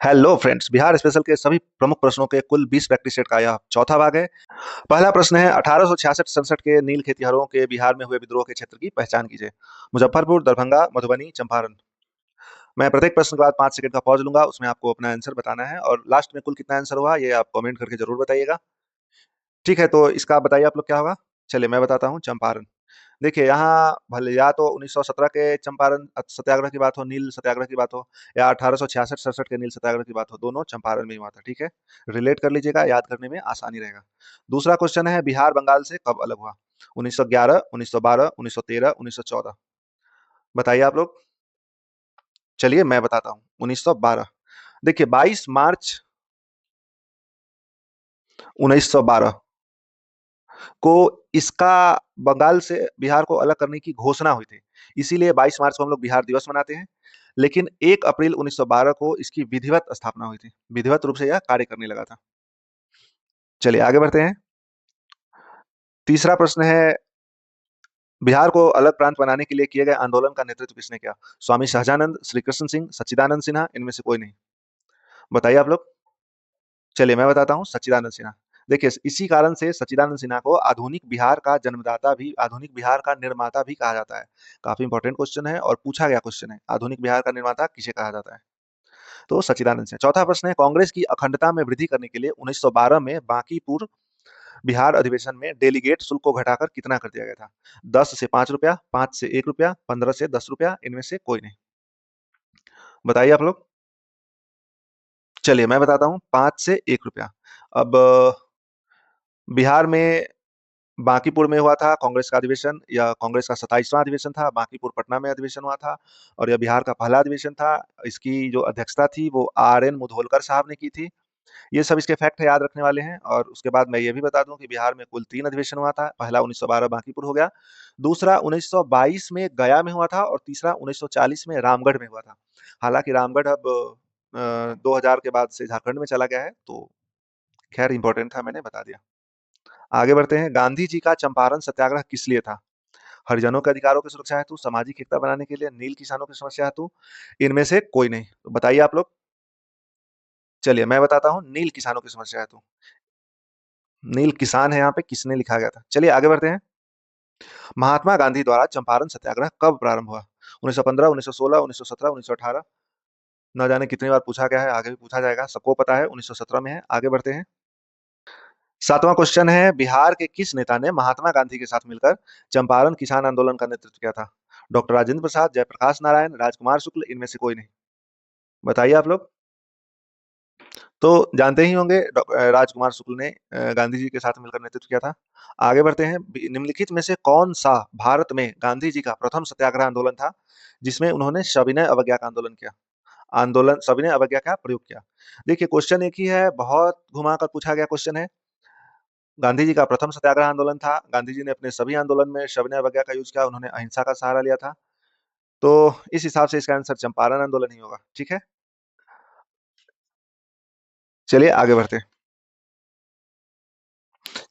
Hello friends, Bihar special के सभी प्रमुख प्रश्नों के कुल 20 प्रैक्टिस सेट का यह चौथा भाग है। पहला प्रश्न है 1866-67 के नील खेतिहरों के बिहार में हुए विद्रोह के क्षेत्र की पहचान कीजिए। मुजफ्फरपुर, दरभंगा, मधुबनी, चंपारण। मैं प्रत्येक प्रश्न के बाद 5 सेकंड का पॉज लूंगा, उसमें आपको अपना आंसर बताना है और लास्ट में कुल कितना आंसर हुआ ये आप कमेंट करके जरूर बताइएगा। ठीक है, तो इसका बताइए आप लोग क्या होगा। चलिए मैं बताता हूँ। चंपारण। देखिए यहाँ भले या तो 1917 के चंपारण सत्याग्रह की बात हो, नील सत्याग्रह की बात हो, या 1866-67 के नील सत्याग्रह की बात हो, दोनों चंपारण में ही हुआ था। ठीक है, रिलेट कर लीजिएगा, याद करने में आसानी रहेगा। दूसरा क्वेश्चन है बिहार बंगाल से कब अलग हुआ। 1911, 1912, 1913, 1914। बताइए आप लोग। चलिए मैं बताता हूँ। 1912। देखिए 22 मार्च 1912 को इसका बंगाल से बिहार को अलग करने की घोषणा हुई थी। इसीलिए 22 मार्च को हम लोग बिहार दिवस मनाते हैं। लेकिन 1 अप्रैल 1912 को इसकी विधिवत स्थापना हुई थी। विधिवत रूप से यह कार्य करने लगा था। चलिए आगे बढ़ते हैं। तीसरा प्रश्न है बिहार को अलग प्रांत बनाने के लिए किए गए आंदोलन का नेतृत्व किसने किया। स्वामी सहजानंद, श्री कृष्ण सिंह, सच्चिदानंद सिन्हा, इनमें से कोई नहीं। बताइए आप लोग। चलिए मैं बताता हूँ। सच्चिदानंद सिन्हा। देखिए इसी कारण से सच्चिदानंद सिन्हा को आधुनिक बिहार का जन्मदाता भी, आधुनिक बिहार का निर्माता भी कहा जाता है। काफी इंपॉर्टेंट क्वेश्चन है और पूछा गया क्वेश्चन है। आधुनिक बिहार का निर्माता किसे कहा जाता है। तो सच्चिदानंद सिंह। चौथा प्रश्न है कांग्रेस की अखंडता में वृद्धि करने के लिए 1912 में बांकीपुर बिहार अधिवेशन में डेलीगेट शुल्क को घटाकर कितना कर दिया गया था। 10 से 5 रुपया, 5 से 1 रुपया, 15 से 10 रुपया, इनमें से कोई नहीं। बताइए आप लोग। चलिए मैं बताता हूँ। 5 से 1 रुपया। अब बिहार में बांकीपुर में हुआ था कांग्रेस का अधिवेशन, या कांग्रेस का 27वां अधिवेशन था। बांकीपुर पटना में अधिवेशन हुआ था और यह बिहार का पहला अधिवेशन था। इसकी जो अध्यक्षता थी वो RN मुधोलकर साहब ने की थी। ये सब इसके फैक्ट याद रखने वाले हैं। और उसके बाद मैं ये भी बता दूं कि बिहार में कुल 3 अधिवेशन हुआ था। पहला 1912 बांकीपुर हो गया, दूसरा 1922 में गया में हुआ था और तीसरा 1940 में रामगढ़ में हुआ था। हालांकि रामगढ़ अब 2000 के बाद से झारखंड में चला गया है, तो खैर इंपॉर्टेंट था, मैंने बता दिया। आगे बढ़ते हैं। गांधी जी का चंपारण सत्याग्रह किस लिए था। हरिजनों के अधिकारों की सुरक्षा हेतु, सामाजिक एकता बनाने के लिए, नील किसानों की समस्या हेतु, इनमें से कोई नहीं। तो बताइए आप लोग। चलिए मैं बताता हूँ। नील किसानों की समस्या हेतु। नील किसान है यहाँ पे, किसने लिखा गया था। चलिए आगे बढ़ते हैं। महात्मा गांधी द्वारा चंपारण सत्याग्रह कब प्रारंभ हुआ। 1915, 1916, 1917, 1918। न जाने कितनी बार पूछा गया है, आगे भी पूछा जाएगा, सबको पता है 1917 में है। आगे बढ़ते हैं। सातवां क्वेश्चन है बिहार के किस नेता ने महात्मा गांधी के साथ मिलकर चंपारण किसान आंदोलन का नेतृत्व किया था। डॉक्टर राजेंद्र प्रसाद, जयप्रकाश नारायण, राजकुमार शुक्ल, इनमें से कोई नहीं। बताइए आप लोग। तो जानते ही होंगे राजकुमार शुक्ल ने गांधी जी के साथ मिलकर नेतृत्व किया था। आगे बढ़ते हैं। निम्नलिखित में से कौन सा भारत में गांधी जी का प्रथम सत्याग्रह आंदोलन था जिसमें उन्होंने सविनय अवज्ञा का आंदोलन किया। आंदोलन सविनय अवज्ञा का प्रयोग किया। देखिए क्वेश्चन एक ही है, बहुत घुमा कर पूछा गया क्वेश्चन है। गांधी जी का प्रथम सत्याग्रह आंदोलन था। गांधी जी ने अपने सभी आंदोलन में सविनय अवज्ञा का यूज किया। उन्होंने अहिंसा का सहारा लिया था। तो इस हिसाब से इसका आंसर चंपारण आंदोलन ही होगा। ठीक है, चलिए आगे बढ़ते हैं।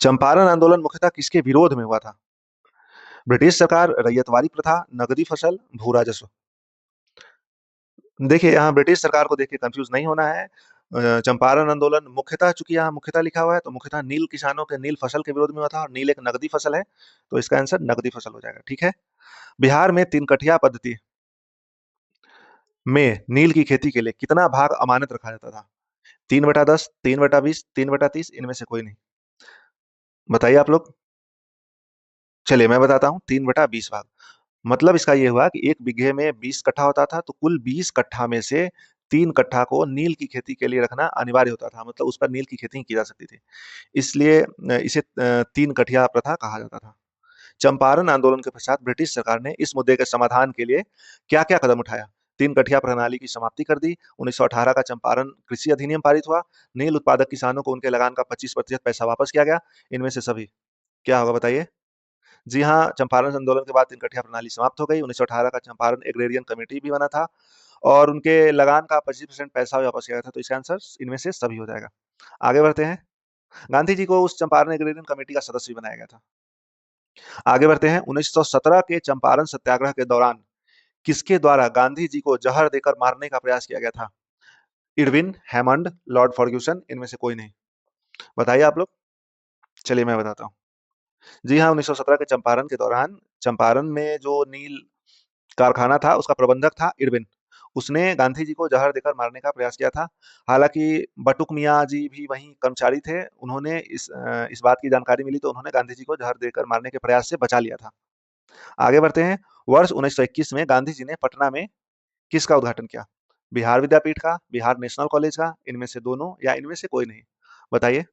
चंपारण आंदोलन मुख्यतः किसके विरोध में हुआ था। ब्रिटिश सरकार, रैयतवाड़ी प्रथा, नगदी फसल, भू राजस्व। देखिए यहाँ ब्रिटिश सरकार को देख के कंफ्यूज नहीं होना है। चंपारण आंदोलन मुख्यतः, चूंकि यहाँ मुख्यतः लिखा हुआ है, तो मुख्यतः नील किसानों के, नील फसल के विरोध में हुआ था और नील एक नगदी फसल है, तो इसका आंसर नगदी फसल हो जाएगा। ठीक है। बिहार में 3 कठिया पद्धति में नील की खेती के लिए कितना भाग अमानत रखा जाता था। 3/10, 3/20, 3/30, इनमें से कोई नहीं। बताइए आप लोग। चलिए मैं बताता हूँ। 3/20 भाग। मतलब इसका ये हुआ कि 1 बीघे में 20 कट्ठा होता था, तो कुल 20 कट्ठा में से 3 कट्ठा को नील की खेती के लिए रखना अनिवार्य होता था। मतलब उस पर नील की खेती की जा सकती थी। इसलिए इसे 3 कठिया प्रथा कहा जाता था। चंपारण आंदोलन के पश्चात ब्रिटिश सरकार ने इस मुद्दे के समाधान के लिए क्या क्या कदम उठाया। 3 कठिया प्रणाली की समाप्ति कर दी। 1918 का चंपारण कृषि अधिनियम पारित हुआ। नील उत्पादक किसानों को उनके लगान का 25% पैसा वापस किया गया। इनमें से सभी क्या होगा बताइए। जी हाँ, चंपारण आंदोलन के बाद 3 कठिया प्रणाली समाप्त हो गई। 1918 का चंपारण एग्रेरियन कमेटी भी बना था और उनके लगान का 25% पैसा भी वापस किया गया था। तो इसका आंसर इनमें से सभी हो जाएगा। आगे बढ़ते हैं। गांधी जी को उस चंपारण एग्रेरियन कमेटी का सदस्य भी बनाया गया था। आगे बढ़ते हैं। 1917 के चंपारण सत्याग्रह के दौरान किसके द्वारा गांधी जी को जहर देकर मारने का प्रयास किया गया था। इरविन हैमंड, लॉर्ड फर्ग्यूसन, इनमें से कोई नहीं। बताइए आप लोग। चलिए मैं बताता हूँ। जी हाँ, 1917 के चंपारण के दौरान चंपारण में जो नील कारखाना था उसका प्रबंधक था इरविन। उसने गांधी जी को जहर देकर मारने का प्रयास किया था। हालांकि बटुक मियाँ जी भी वहीं कर्मचारी थे। उन्होंने इस बात की जानकारी मिली तो उन्होंने गांधी जी को जहर देकर मारने के प्रयास से बचा लिया था। आगे बढ़ते हैं। वर्ष 1921 में गांधी जी ने पटना में किसका उद्घाटन किया? बिहार विद्यापीठ का, बिहार नेशनल कॉलेज का, इनमें से दोनों या इनमें से कोई नहीं? बताइए।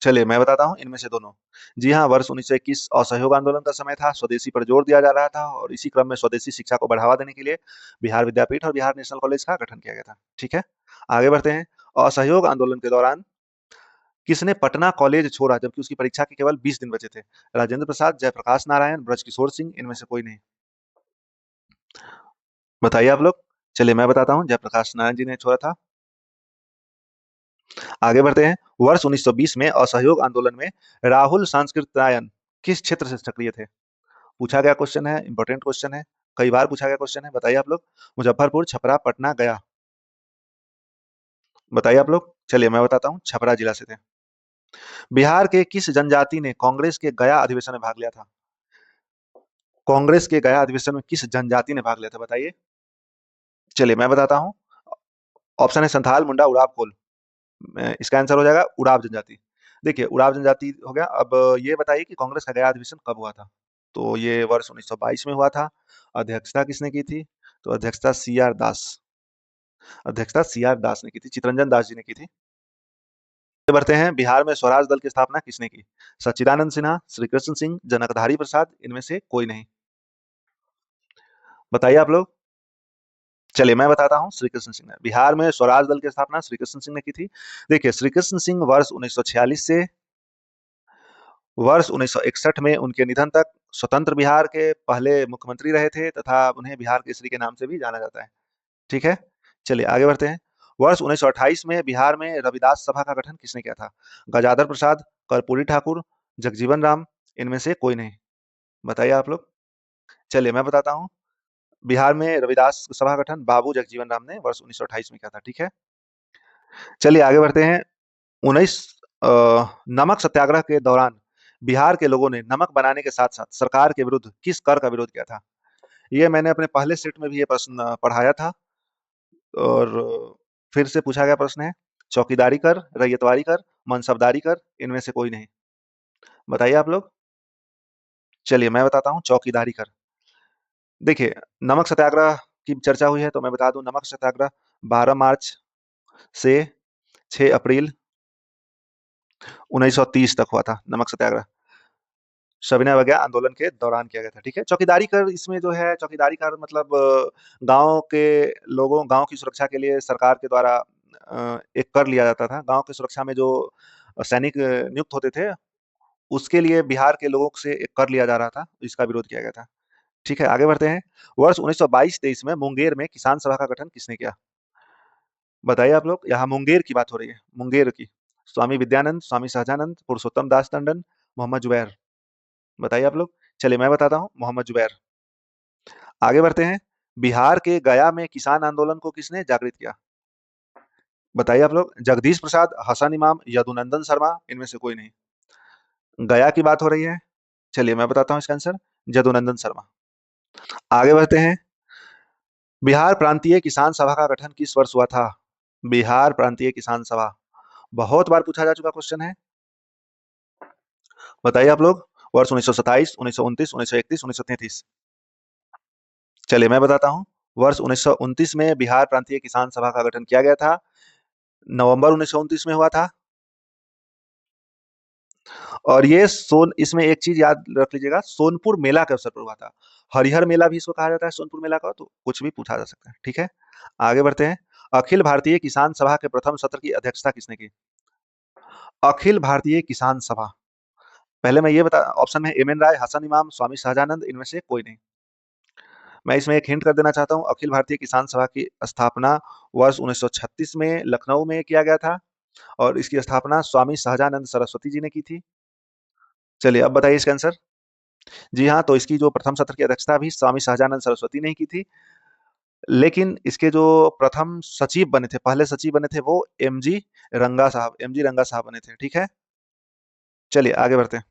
चलिए मैं बताता हूँ, इनमें से दोनों। जी हाँ, वर्ष 1921 असहयोग आंदोलन का समय था, स्वदेशी पर जोर दिया जा रहा था और इसी क्रम में स्वदेशी शिक्षा को बढ़ावा देने के लिए बिहार विद्यापीठ और बिहार नेशनल कॉलेज का गठन किया गया था। ठीक है, आगे बढ़ते हैं। असहयोग आंदोलन के दौरान किसने पटना कॉलेज छोड़ा जबकि उसकी परीक्षा के केवल 20 दिन बचे थे? राजेंद्र प्रसाद, जयप्रकाश नारायण, ब्रजकिशोर सिंह, इनमें से कोई नहीं? बताइए आप लोग। चलिए मैं बताता हूँ, जयप्रकाश नारायण जी ने छोड़ा था। आगे बढ़ते हैं। वर्ष 1920 में असहयोग आंदोलन में राहुल सांस्कृत्यायन किस क्षेत्र से सक्रिय थे? पूछा गया क्वेश्चन है, इंपॉर्टेंट क्वेश्चन है, कई बार पूछा गया क्वेश्चन है। बताइए आप लोग। मुजफ्फरपुर, छपरा, पटना, गया? बताइए आप लोग। चलिए मैं बताता हूँ, छपरा जिला से थे। बिहार के किस जनजाति ने कांग्रेस के गया अधिवेशन में भाग लिया था? कांग्रेस के गया अधिवेशन में किस जनजाति ने भाग लिया था? बताइए। चलिए मैं बताता हूँ। ऑप्शन है संथाल, मुंडा, उराव, कोल। इसका आंसर हो जाएगा उराव जनजाति। देखिए, उराव जनजाति हो गया। अब ये बताइए कि कांग्रेस का गया अधिवेशन कब हुआ था? तो ये वर्ष 1922 में हुआ था। अध्यक्षता किसने की थी? तो अध्यक्षता सी आर दास ने की थी, चितरंजन दास जी ने की थी। आगे बढ़ते हैं। बिहार में स्वराज दल की स्थापना किसने की? सच्चिदानंद सिन्हा, श्री कृष्ण सिंह, जनकधारी प्रसाद, इनमें से कोई नहीं? बताइए आप लोग। चलिए मैं बताता हूँ, श्री कृष्ण सिंह ने। बिहार में स्वराज दल की स्थापना श्री कृष्ण सिंह ने की थी। देखिए, श्री कृष्ण सिंह वर्ष 1946 से वर्ष 1961 में उनके निधन तक स्वतंत्र बिहार के पहले मुख्यमंत्री रहे थे तथा उन्हें बिहार केसरी के नाम से भी जाना जाता है। ठीक है, चलिए आगे बढ़ते हैं। वर्ष 1928 में बिहार में रविदास सभा का गठन किसने किया था? गजाधर प्रसाद, कर्पूरी ठाकुर, जगजीवन राम, इनमें से कोई नहीं? बताइए आप लोग। चलिए मैं बताता हूँ। बिहार में रविदास सभा का गठन बाबू जगजीवन राम ने वर्ष 1928 में किया था। ठीक है, चलिए आगे बढ़ते हैं। 19 अ, नमक सत्याग्रह के दौरान बिहार के लोगों ने नमक बनाने के साथ साथ सरकार के विरुद्ध किस कर का विरोध किया था? ये मैंने अपने पहले सेट में भी ये प्रश्न पढ़ाया था और फिर से पूछा गया प्रश्न है। चौकीदारी कर, रैयतवारी कर, मनसबदारी कर, इनमें से कोई नहीं? बताइए आप लोग। चलिए मैं बताता हूँ, चौकीदारी कर। देखिए, नमक सत्याग्रह की चर्चा हुई है तो मैं बता दूं, नमक सत्याग्रह 12 मार्च से 6 अप्रैल 1930 तक हुआ था। नमक सत्याग्रह सविनय अवज्ञा आंदोलन के दौरान किया गया था। ठीक है, चौकीदारी कर, इसमें जो है चौकीदारी कर मतलब गांव के लोगों, गांव की सुरक्षा के लिए सरकार के द्वारा एक कर लिया जाता था। गांव की सुरक्षा में जो सैनिक नियुक्त होते थे उसके लिए बिहार के लोगों से एक कर लिया जा रहा था, इसका विरोध किया गया था। ठीक है, आगे बढ़ते हैं। वर्ष 1922-23 में मुंगेर में किसान सभा का गठन किसने किया? बताइए आप लोग। यहाँ मुंगेर की बात हो रही है, मुंगेर की। स्वामी विद्यानंद, स्वामी सहजानंद, पुरुषोत्तम दास टंडन, मोहम्मद जुबैर। बताइए आप लोग। चलिए मैं बताता हूँ, मोहम्मद जुबैर। आगे बढ़ते हैं। बिहार के गया में किसान आंदोलन को किसने जागृत किया? बताइए आप लोग। जगदीश प्रसाद, हसन इमाम, यदुनंदन शर्मा, इनमें से कोई नहीं? गया की बात हो रही है। चलिए मैं बताता हूँ इसका आंसर, यदुनंदन शर्मा। आगे बढ़ते हैं। बिहार प्रांतीय किसान सभा का गठन किस वर्ष हुआ था? बिहार प्रांतीय किसान सभा बहुत बार पूछा जा चुका क्वेश्चन है। बताइए आप लोग। वर्ष 1927, 1929, 1931, 1933? चलिए मैं बताता हूँ। वर्ष 1929 में बिहार प्रांतीय किसान सभा का गठन किया गया था। नवंबर 1929 में हुआ था। और ये सोन इसमें एक चीज याद रख लीजिएगा, सोनपुर मेला के अवसर पर हुआ था। हरिहर मेला भी इसको कहा जाता है, सोनपुर मेला का, तो कुछ भी पूछा जा सकता है। ठीक है, आगे बढ़ते हैं। अखिल भारतीय किसान सभा के प्रथम सत्र की अध्यक्षता किसने की? अखिल भारतीय किसान सभा, पहले मैं ये बता, ऑप्शन में एम एन राय, हसन इमाम, स्वामी सहजानंद, इनमें से कोई नहीं? मैं इसमें एक हिंट कर देना चाहता हूँ। अखिल भारतीय किसान सभा की स्थापना वर्ष 1936 में लखनऊ में किया गया था और इसकी स्थापना स्वामी सहजानंद सरस्वती जी ने की थी। चलिए अब बताइए इसका आंसर। जी हाँ, तो इसकी जो प्रथम सत्र की अध्यक्षता भी स्वामी सहजानंद सरस्वती ने ही की थी। लेकिन इसके जो प्रथम सचिव बने थे, पहले सचिव बने थे, वो एम जी रंगा साहब बने थे। ठीक है, चलिए आगे बढ़ते हैं।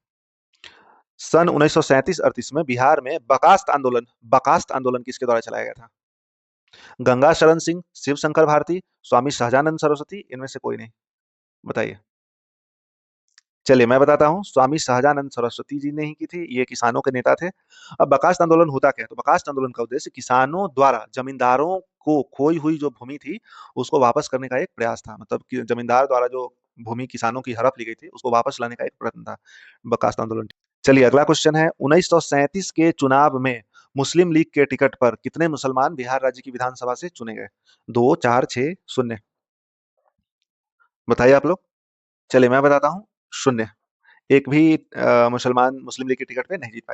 सन 1937-38 में बिहार में बकास्त आंदोलन किसके द्वारा चलाया गया था? गंगा शरण सिंह, शिव शंकर भारती, स्वामी सहजानंद सरस्वती, इनमें से कोई नहीं। बताइए। चलिए मैं बताता हूँ, स्वामी सहजानंद सरस्वती जी ने ही की थी। ये किसानों के नेता थे। अब बकास्त आंदोलन होता क्या है? तो बकास्त आंदोलन का उद्देश्य किसानों द्वारा जमींदारों को खोई हुई जो भूमि थी उसको वापस करने का एक प्रयास था। मतलब कि जमींदार द्वारा जो भूमि किसानों की हड़प ली गई थी उसको वापस लाने का एक प्रयत्न था, बकास्त आंदोलन। चलिए अगला क्वेश्चन है, 1937 के चुनाव में मुस्लिम लीग के टिकट पर कितने मुसलमान बिहार राज्य की विधानसभा से चुने गए? 2, 4, 6, शून्य। बताइए आप लोग। चलिए मैं बताता हूँ, शून्य। एक भी मुसलमान मुस्लिम लीग की टिकट पे नहीं जीत पाए।